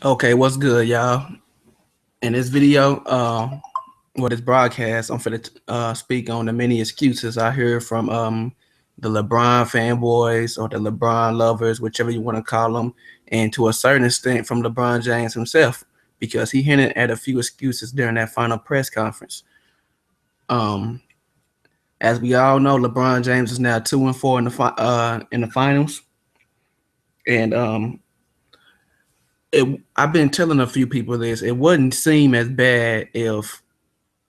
Okay, what's good, y'all? In this video, this broadcast, I'm finna speak on the many excuses I hear from the LeBron fanboys or the LeBron lovers, whichever you want to call them, and to a certain extent from LeBron James himself, because he hinted at a few excuses during that final press conference. Um, as we all know, LeBron James is now 2-4 in the finals, and I've been telling a few people this. It wouldn't seem as bad if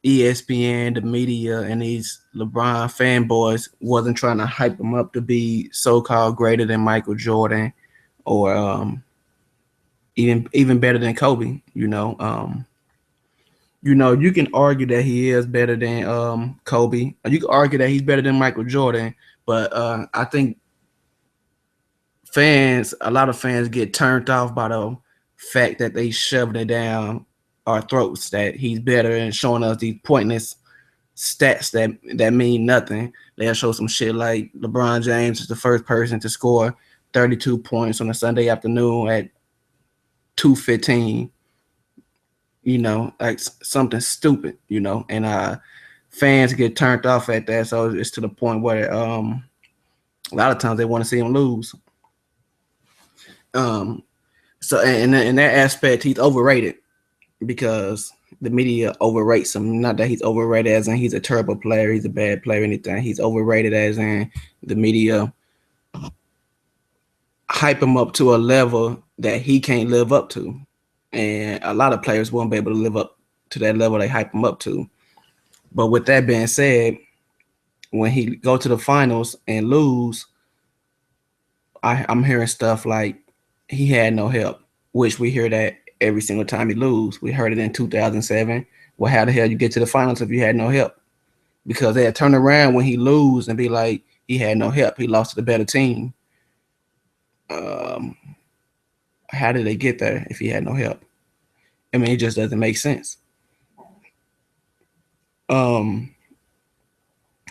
ESPN, the media, and these LeBron fanboys wasn't trying to hype him up to be so-called greater than Michael Jordan or even better than Kobe. You can argue that he is better than Kobe. You can argue that he's better than Michael Jordan, but I think a lot of fans get turned off by the fact that they shoved it down our throats that he's better and showing us these pointless stats that mean nothing. They'll show some shit like LeBron James is the first person to score 32 points on a Sunday afternoon at 2:15. Like something stupid. And fans get turned off at that. So it's to the point where a lot of times they want to see him lose. Um, so in that aspect, he's overrated because the media overrates him. Not that he's overrated as in he's a terrible player, he's a bad player, anything. He's overrated as in the media hype him up to a level that he can't live up to. And a lot of players won't be able to live up to that level they hype him up to. But with that being said, when he go to the finals and lose, I'm hearing stuff like he had no help, which we hear that every single time he lose. We heard it in 2007. Well, how the hell you get to the finals if you had no help? Because they'll turn around when he lose and be like, he had no help. He lost to the better team. Um, how did they get there if he had no help? I mean, it just doesn't make sense. Um,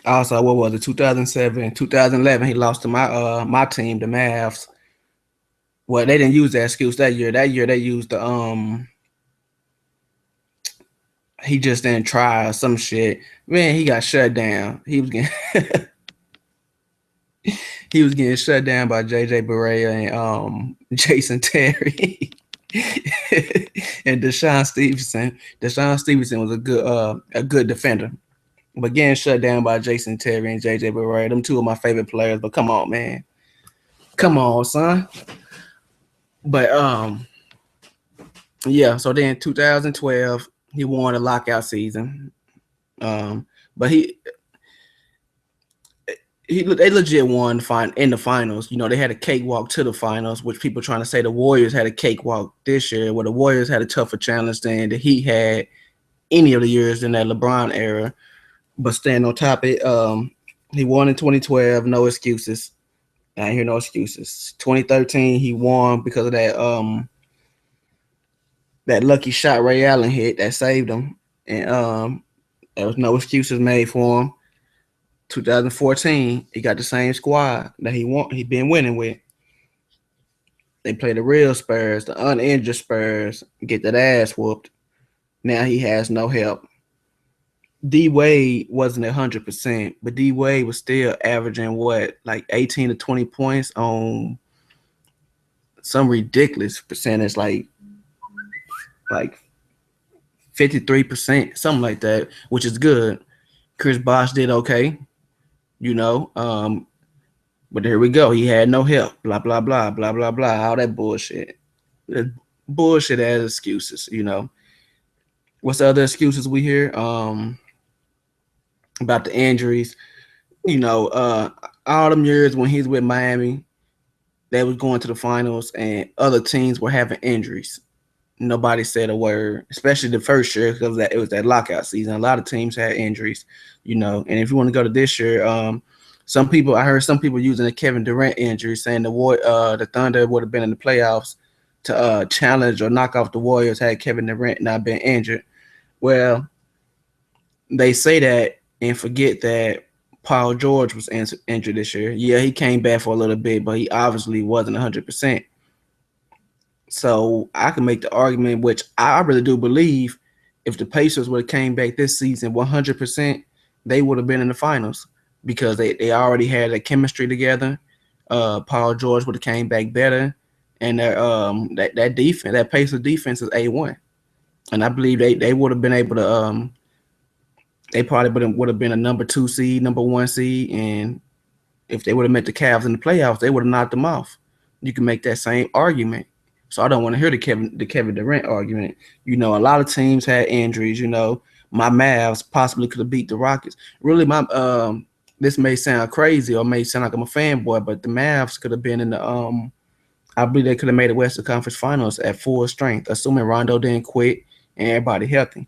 Also, what was it? 2007, 2011. He lost to my team, the Mavs. Well, they didn't use that excuse that year. That year they used the he just didn't try or some shit. Man, he got shut down. He was getting shut down by JJ Barea and Jason Terry and Deshaun Stevenson. Deshaun Stevenson was a good defender. But getting shut down by Jason Terry and JJ Barea, them two of my favorite players. But come on, man. Come on, son. But yeah, so then 2012, he won the lockout season. But they legit won in the finals. They had a cakewalk to the finals, which people trying to say the Warriors had a cakewalk this year. Well, the Warriors had a tougher challenge than the Heat had any of the years in that LeBron era. But staying on topic, he won in 2012. No excuses. I ain't hear no excuses. 2013, he won because of that lucky shot Ray Allen hit that saved him, and there was no excuses made for him. 2014, he got the same squad that he been winning with. They play the real Spurs, the uninjured Spurs, get that ass whooped. Now he has no help. D Wade wasn't 100%, but D Wade was still averaging what, like 18 to 20 points on some ridiculous percentage, like 53%, something like that, which is good. Chris Bosh did okay, you know. But here we go. He had no help. Blah blah blah blah blah blah. All that bullshit. Bullshit as excuses. What's the other excuses we hear? About the injuries. You know, all them years when he's with Miami, they was going to the finals, and other teams were having injuries. Nobody said a word, especially the first year because it was that lockout season. A lot of teams had injuries. And if you want to go to this year, I heard some people using the Kevin Durant injury, saying the Thunder would have been in the playoffs to challenge or knock off the Warriors had Kevin Durant not been injured. Well, they say that and forget that Paul George was injured this year. Yeah, he came back for a little bit, but he obviously wasn't 100%. So I can make the argument, which I really do believe, if the Pacers would have came back this season 100%, they would have been in the finals because they already had a chemistry together. Paul George would have came back better, and that defense, that Pacers defense is A1, and I believe they would have been able to they probably would have been a number 2 seed, number 1 seed, and if they would have met the Cavs in the playoffs, they would have knocked them off. You can make that same argument. So I don't want to hear the Kevin Durant argument. A lot of teams had injuries. My Mavs possibly could have beat the Rockets. Really, my this may sound crazy or may sound like I'm a fanboy, but the Mavs could have been in the I believe they could have made the Western Conference Finals at full strength, assuming Rondo didn't quit and everybody healthy,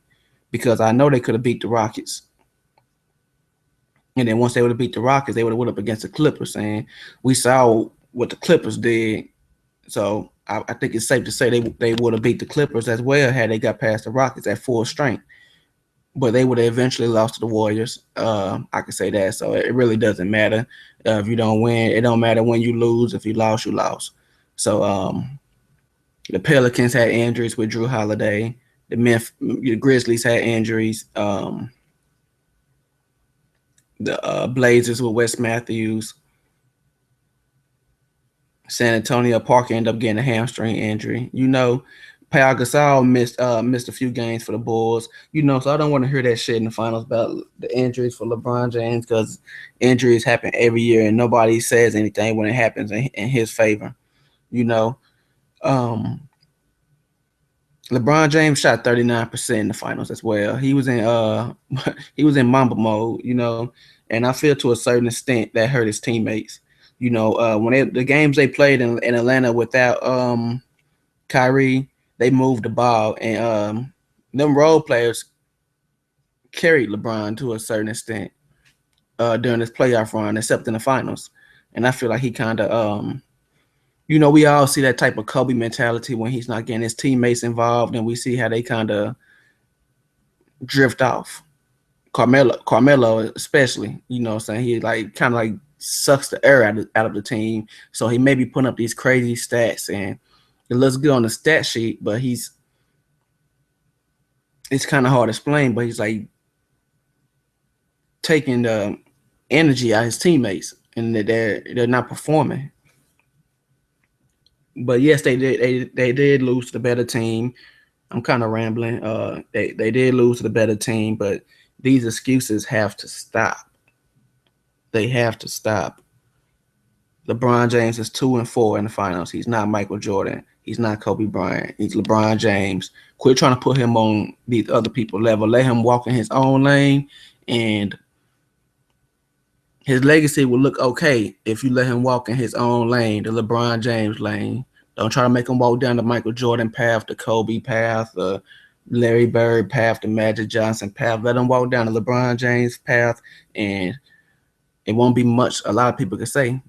because I know they could have beat the Rockets. And then once they would have beat the Rockets, they would have went up against the Clippers. And we saw what the Clippers did. So I think it's safe to say they would have beat the Clippers as well had they got past the Rockets at full strength. But they would have eventually lost to the Warriors. I can say that. So it really doesn't matter if you don't win. It don't matter when you lose. If you lost, you lost. So the Pelicans had injuries with Drew Holiday. The Grizzlies had injuries. The Blazers with Wes Matthews. San Antonio Parker ended up getting a hamstring injury. Pau Gasol missed a few games for the Bulls. So I don't want to hear that shit in the finals about the injuries for LeBron James, because injuries happen every year and nobody says anything when it happens in his favor. You know, um, LeBron James shot 39% in the finals as well. He was in he was in Mamba mode. And I feel to a certain extent that hurt his teammates. When the games they played in Atlanta without Kyrie, they moved the ball, and them role players carried LeBron to a certain extent during this playoff run, except in the finals. And I feel like he kind of, we all see that type of Kobe mentality when he's not getting his teammates involved, and we see how they kind of drift off. Carmelo especially, what I'm saying, he like kind of like sucks the air out of the team. So he may be putting up these crazy stats, and it looks good on the stat sheet, but it's kind of hard to explain, but he's like taking the energy out of his teammates, and they're not performing. But yes, they did lose to the better team. I'm kind of rambling. They did lose to the better team, but these excuses have to stop. They have to stop. LeBron James is 2-4 in the finals. He's not Michael Jordan. He's not Kobe Bryant. He's LeBron James. Quit trying to put him on these other people's level. Let him walk in his own lane, and his legacy will look okay if you let him walk in his own lane, the LeBron James lane. Don't try to make him walk down the Michael Jordan path, the Kobe path, the Larry Bird path, the Magic Johnson path. Let him walk down the LeBron James path, and it won't be much a lot of people can say.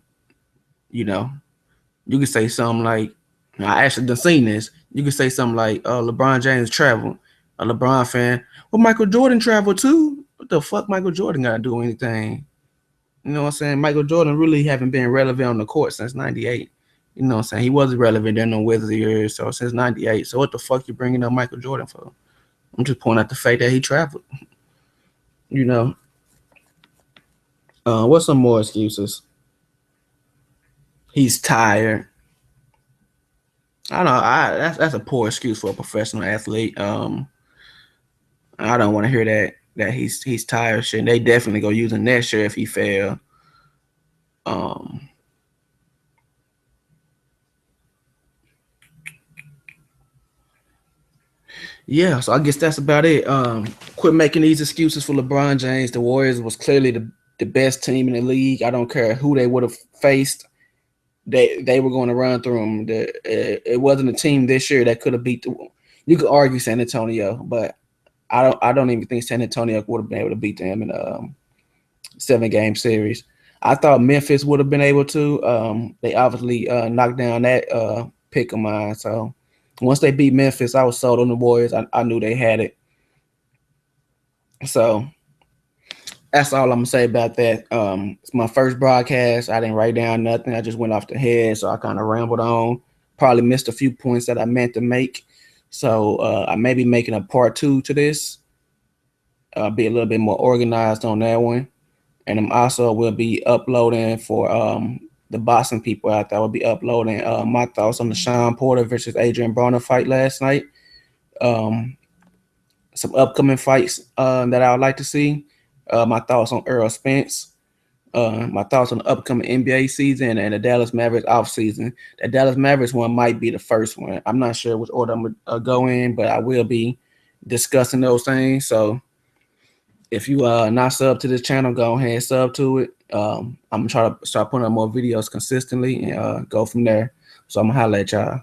You know, you can say something like, I actually done seen this. You can say something like, LeBron James traveled. A LeBron fan, well, Michael Jordan traveled too. What the fuck Michael Jordan got to do anything? You know what I'm saying? Michael Jordan really haven't been relevant on the court since 98. You know what I'm saying? He wasn't relevant during the Wizards years, so since 98. So what the fuck you bringing up Michael Jordan for? I'm just pointing out the fact that he traveled. You know. What's some more excuses? He's tired. I don't know. That's a poor excuse for a professional athlete. I don't want to hear that he's tired. Shit, they definitely go use him next year if he fail. Um, yeah, so I guess that's about it. Quit making these excuses for LeBron James. The Warriors was clearly the best team in the league. I don't care who they would have faced. They were going to run through them. It wasn't a team this year that could have beat the. You could argue San Antonio, but I don't even think San Antonio would have been able to beat them in a 7-game series. I thought Memphis would have been able to. They obviously knocked down that pick of mine. So once they beat Memphis, I was sold on the Warriors. I knew they had it. So that's all I'm gonna say about that. It's my first broadcast. I didn't write down nothing. I just went off the head, so I kind of rambled on. probably missed a few points that I meant to make. So I may be making a part 2 to this. Be a little bit more organized on that one. And I'm also will be uploading for the boxing people out there. I will be uploading my thoughts on the Sean Porter versus Adrian Broner fight last night. Um, some upcoming fights that I would like to see. My thoughts on Earl Spence. My thoughts on the upcoming NBA season and the Dallas Mavericks off season. The Dallas Mavericks one might be the first one. I'm not sure which order I'm gonna go in, but I will be discussing those things. So if you not sub to this channel, go ahead and sub to it. I'm gonna try to start putting up more videos consistently and go from there. So I'm gonna holler at y'all.